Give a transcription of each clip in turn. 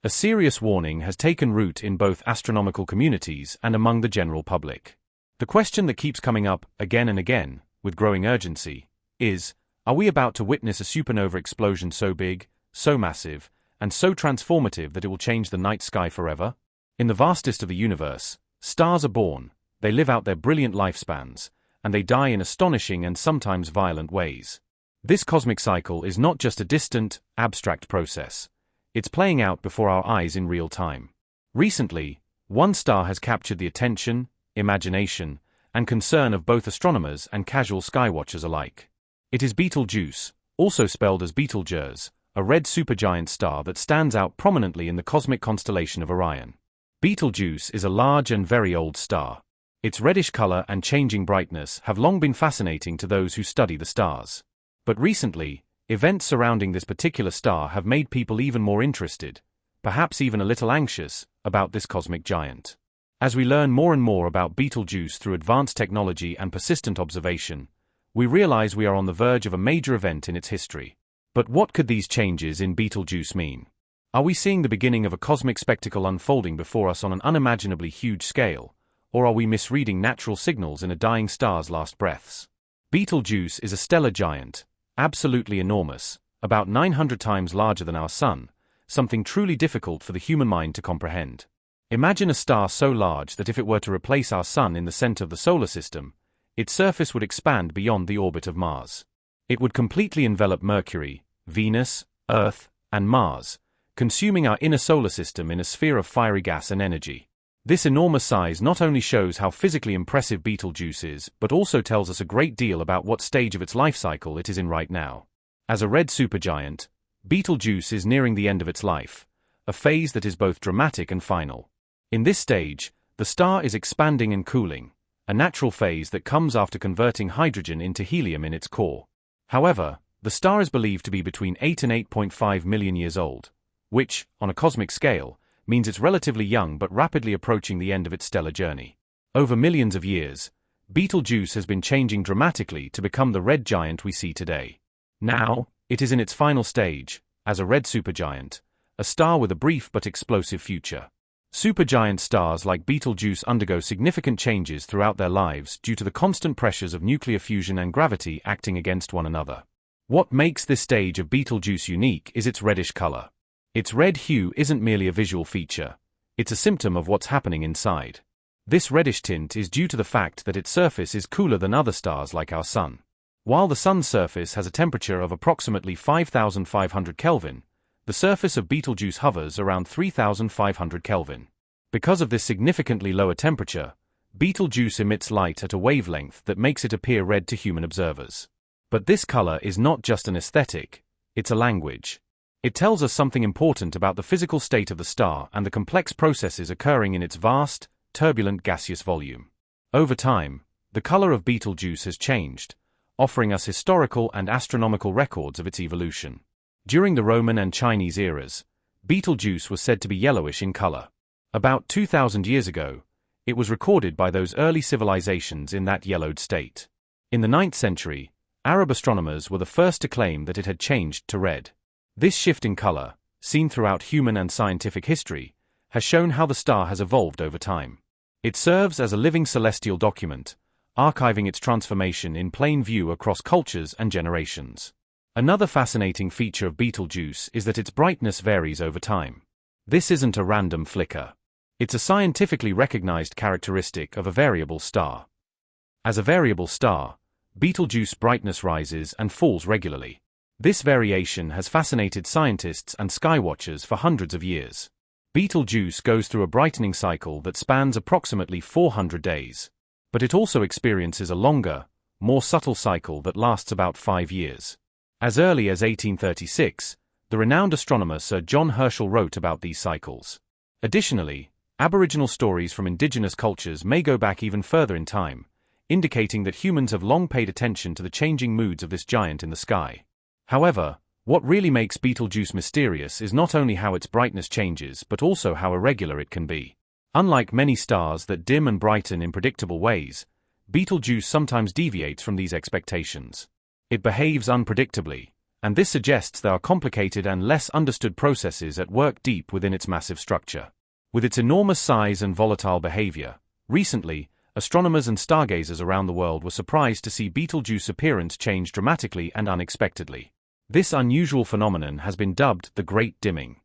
A serious warning has taken root in both astronomical communities and among the general public. The question that keeps coming up again and again, with growing urgency, is, are we about to witness a supernova explosion so big, so massive, and so transformative that it will change the night sky forever? In the vastest of the universe, stars are born, they live out their brilliant lifespans, and they die in astonishing and sometimes violent ways. This cosmic cycle is not just a distant, abstract process. It's playing out before our eyes in real time. Recently, one star has captured the attention, imagination, and concern of both astronomers and casual skywatchers alike. It is Betelgeuse, also spelled as Betelgeuse, a red supergiant star that stands out prominently in the cosmic constellation of Orion. Betelgeuse is a large and very old star. Its reddish color and changing brightness have long been fascinating to those who study the stars. But recently, events surrounding this particular star have made people even more interested, perhaps even a little anxious, about this cosmic giant. As we learn more and more about Betelgeuse through advanced technology and persistent observation, we realize we are on the verge of a major event in its history. But what could these changes in Betelgeuse mean? Are we seeing the beginning of a cosmic spectacle unfolding before us on an unimaginably huge scale, or are we misreading natural signals in a dying star's last breaths? Betelgeuse is a stellar giant, absolutely enormous, about 900 times larger than our Sun, something truly difficult for the human mind to comprehend. Imagine a star so large that if it were to replace our Sun in the center of the solar system, its surface would expand beyond the orbit of Mars. It would completely envelop Mercury, Venus, Earth, and Mars, consuming our inner solar system in a sphere of fiery gas and energy. This enormous size not only shows how physically impressive Betelgeuse is, but also tells us a great deal about what stage of its life cycle it is in right now. As a red supergiant, Betelgeuse is nearing the end of its life, a phase that is both dramatic and final. In this stage, the star is expanding and cooling, a natural phase that comes after converting hydrogen into helium in its core. However, the star is believed to be between 8 and 8.5 million years old, which, on a cosmic scale, means it's relatively young but rapidly approaching the end of its stellar journey. Over millions of years, Betelgeuse has been changing dramatically to become the red giant we see today. Now, it is in its final stage, as a red supergiant, a star with a brief but explosive future. Supergiant stars like Betelgeuse undergo significant changes throughout their lives due to the constant pressures of nuclear fusion and gravity acting against one another. What makes this stage of Betelgeuse unique is its reddish color. Its red hue isn't merely a visual feature, it's a symptom of what's happening inside. This reddish tint is due to the fact that its surface is cooler than other stars like our Sun. While the Sun's surface has a temperature of approximately 5,500 Kelvin, the surface of Betelgeuse hovers around 3,500 Kelvin. Because of this significantly lower temperature, Betelgeuse emits light at a wavelength that makes it appear red to human observers. But this color is not just an aesthetic, it's a language. It tells us something important about the physical state of the star and the complex processes occurring in its vast, turbulent gaseous volume. Over time, the color of Betelgeuse has changed, offering us historical and astronomical records of its evolution. During the Roman and Chinese eras, Betelgeuse was said to be yellowish in color. About 2,000 years ago, it was recorded by those early civilizations in that yellowed state. In the 9th century, Arab astronomers were the first to claim that it had changed to red. This shift in color, seen throughout human and scientific history, has shown how the star has evolved over time. It serves as a living celestial document, archiving its transformation in plain view across cultures and generations. Another fascinating feature of Betelgeuse is that its brightness varies over time. This isn't a random flicker. It's a scientifically recognized characteristic of a variable star. As a variable star, Betelgeuse brightness rises and falls regularly. This variation has fascinated scientists and skywatchers for hundreds of years. Betelgeuse goes through a brightening cycle that spans approximately 400 days. But it also experiences a longer, more subtle cycle that lasts about 5 years. As early as 1836, the renowned astronomer Sir John Herschel wrote about these cycles. Additionally, Aboriginal stories from indigenous cultures may go back even further in time, indicating that humans have long paid attention to the changing moods of this giant in the sky. However, what really makes Betelgeuse mysterious is not only how its brightness changes but also how irregular it can be. Unlike many stars that dim and brighten in predictable ways, Betelgeuse sometimes deviates from these expectations. It behaves unpredictably, and this suggests there are complicated and less understood processes at work deep within its massive structure. With its enormous size and volatile behavior, recently, astronomers and stargazers around the world were surprised to see Betelgeuse's appearance change dramatically and unexpectedly. This unusual phenomenon has been dubbed the Great Dimming.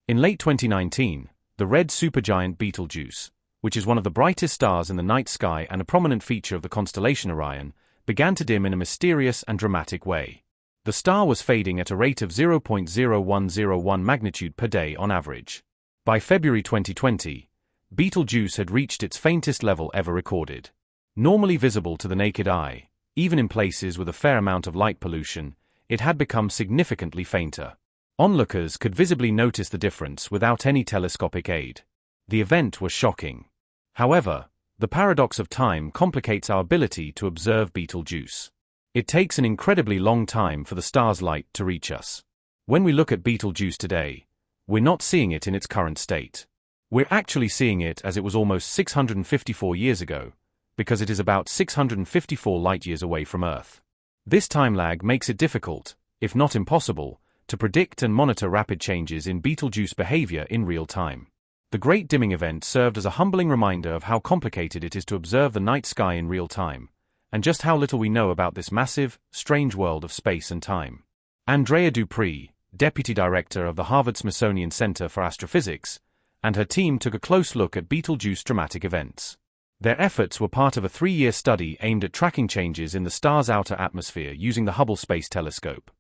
In late 2019, the red supergiant Betelgeuse, which is one of the brightest stars in the night sky and a prominent feature of the constellation Orion, began to dim in a mysterious and dramatic way. The star was fading at a rate of 0.0101 magnitude per day on average. By February 2020, Betelgeuse had reached its faintest level ever recorded. Normally visible to the naked eye, even in places with a fair amount of light pollution, it had become significantly fainter. Onlookers could visibly notice the difference without any telescopic aid. The event was shocking. However, the paradox of time complicates our ability to observe Betelgeuse. It takes an incredibly long time for the star's light to reach us. When we look at Betelgeuse today, we're not seeing it in its current state. We're actually seeing it as it was almost 654 years ago, because it is about 654 light-years away from Earth. This time lag makes it difficult, if not impossible, to predict and monitor rapid changes in Betelgeuse behavior in real time. The Great Dimming event served as a humbling reminder of how complicated it is to observe the night sky in real time, and just how little we know about this massive, strange world of space and time. Andrea Dupree, Deputy Director of the Harvard-Smithsonian Center for Astrophysics, and her team took a close look at Betelgeuse's dramatic events. Their efforts were part of a 3-year study aimed at tracking changes in the star's outer atmosphere using the Hubble Space Telescope.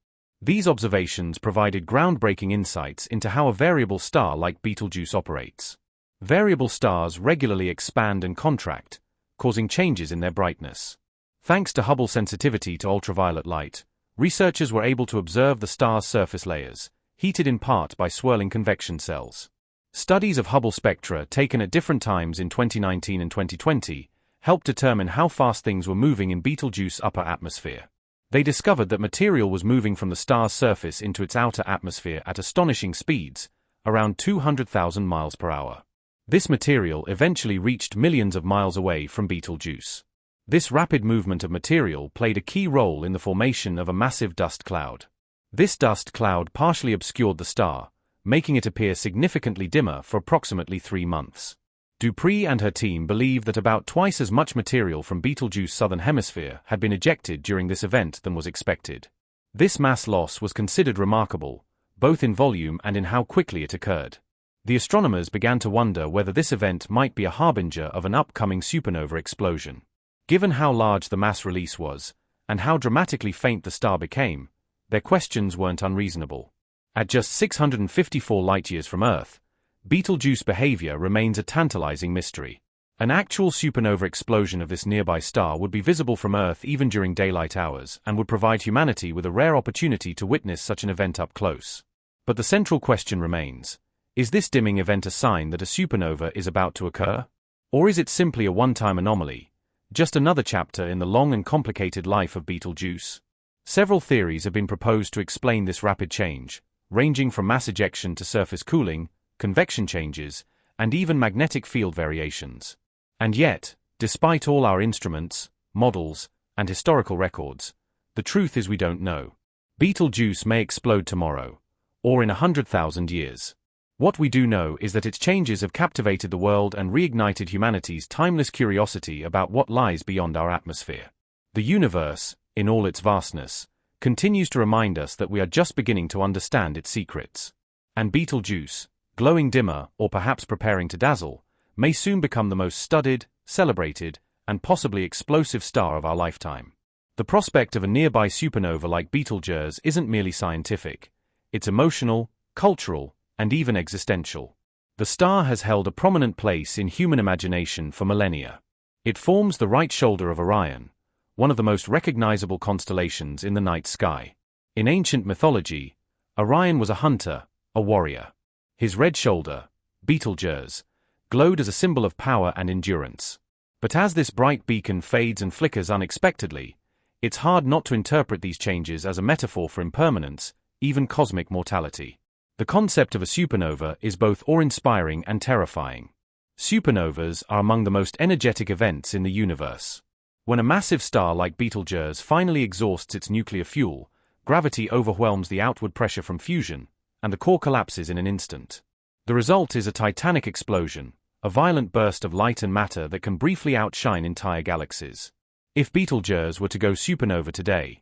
These observations provided groundbreaking insights into how a variable star like Betelgeuse operates. Variable stars regularly expand and contract, causing changes in their brightness. Thanks to Hubble's sensitivity to ultraviolet light, researchers were able to observe the star's surface layers, heated in part by swirling convection cells. Studies of Hubble spectra taken at different times in 2019 and 2020 helped determine how fast things were moving in Betelgeuse's upper atmosphere. They discovered that material was moving from the star's surface into its outer atmosphere at astonishing speeds, around 200,000 miles per hour. This material eventually reached millions of miles away from Betelgeuse. This rapid movement of material played a key role in the formation of a massive dust cloud. This dust cloud partially obscured the star, making it appear significantly dimmer for approximately 3 months. Dupree and her team believe that about twice as much material from Betelgeuse's southern hemisphere had been ejected during this event than was expected. This mass loss was considered remarkable, both in volume and in how quickly it occurred. The astronomers began to wonder whether this event might be a harbinger of an upcoming supernova explosion. Given how large the mass release was, and how dramatically faint the star became, their questions weren't unreasonable. At just 654 light-years from Earth, Betelgeuse behavior remains a tantalizing mystery. An actual supernova explosion of this nearby star would be visible from Earth even during daylight hours and would provide humanity with a rare opportunity to witness such an event up close. But the central question remains, is this dimming event a sign that a supernova is about to occur? Or is it simply a one-time anomaly, just another chapter in the long and complicated life of Betelgeuse? Several theories have been proposed to explain this rapid change, ranging from mass ejection to surface cooling, convection changes, and even magnetic field variations. And yet, despite all our instruments, models, and historical records, the truth is we don't know. Betelgeuse may explode tomorrow, or in 100,000 years. What we do know is that its changes have captivated the world and reignited humanity's timeless curiosity about what lies beyond our atmosphere. The universe, in all its vastness, continues to remind us that we are just beginning to understand its secrets. And Betelgeuse, glowing dimmer or perhaps preparing to dazzle, may soon become the most studied, celebrated, and possibly explosive star of our lifetime. The prospect of a nearby supernova like Betelgeuse isn't merely scientific, it's emotional, cultural, and even existential. The star has held a prominent place in human imagination for millennia. It forms the right shoulder of Orion, one of the most recognizable constellations in the night sky. In ancient mythology, Orion was a hunter, a warrior. His red shoulder, Betelgeuse, glowed as a symbol of power and endurance. But as this bright beacon fades and flickers unexpectedly, it's hard not to interpret these changes as a metaphor for impermanence, even cosmic mortality. The concept of a supernova is both awe-inspiring and terrifying. Supernovas are among the most energetic events in the universe. When a massive star like Betelgeuse finally exhausts its nuclear fuel, Gravity overwhelms the outward pressure from fusion, and the core collapses in an instant. The result is a titanic explosion, a violent burst of light and matter that can briefly outshine entire galaxies. If Betelgeuse were to go supernova today,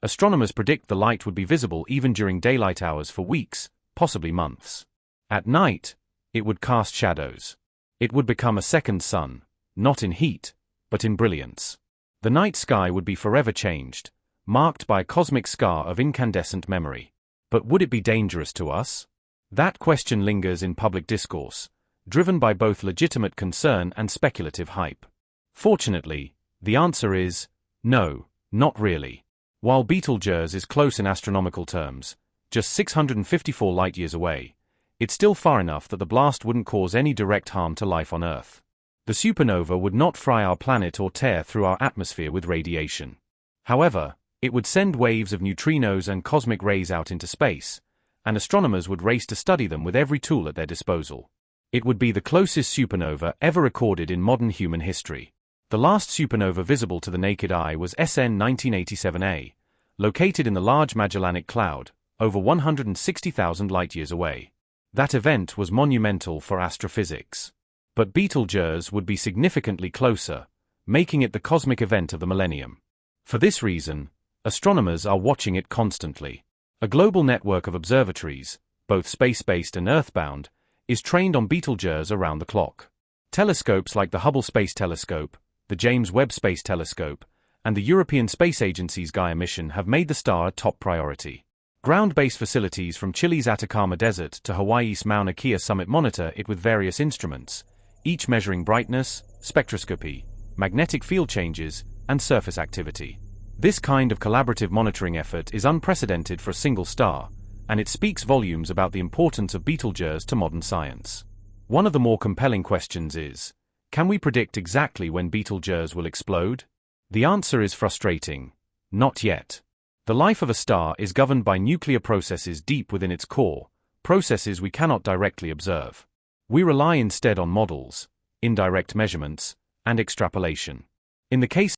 astronomers predict the light would be visible even during daylight hours for weeks, possibly months. At night, it would cast shadows. It would become a second sun, not in heat, but in brilliance. The night sky would be forever changed, marked by a cosmic scar of incandescent memory. But would it be dangerous to us? That question lingers in public discourse, driven by both legitimate concern and speculative hype. Fortunately, the answer is no, not really. While Betelgeuse is close in astronomical terms, just 654 light-years away, it's still far enough that the blast wouldn't cause any direct harm to life on Earth. The supernova would not fry our planet or tear through our atmosphere with radiation. However, it would send waves of neutrinos and cosmic rays out into space, and astronomers would race to study them with every tool at their disposal. It would be the closest supernova ever recorded in modern human history. The last supernova visible to the naked eye was SN 1987A, located in the Large Magellanic Cloud, over 160,000 light-years away. That event was monumental for astrophysics. But Betelgeuse would be significantly closer, making it the cosmic event of the millennium. For this reason, astronomers are watching it constantly. A global network of observatories, both space-based and earthbound, is trained on Betelgeuse around the clock. Telescopes like the Hubble Space Telescope, the James Webb Space Telescope, and the European Space Agency's Gaia mission have made the star a top priority. Ground-based facilities from Chile's Atacama Desert to Hawaii's Mauna Kea summit monitor it with various instruments, each measuring brightness, spectroscopy, magnetic field changes, and surface activity. This kind of collaborative monitoring effort is unprecedented for a single star, and it speaks volumes about the importance of Betelgeuse to modern science. One of the more compelling questions is, can we predict exactly when Betelgeuse will explode? The answer is frustrating. Not yet. The life of a star is governed by nuclear processes deep within its core, processes we cannot directly observe. We rely instead on models, indirect measurements, and extrapolation. In the case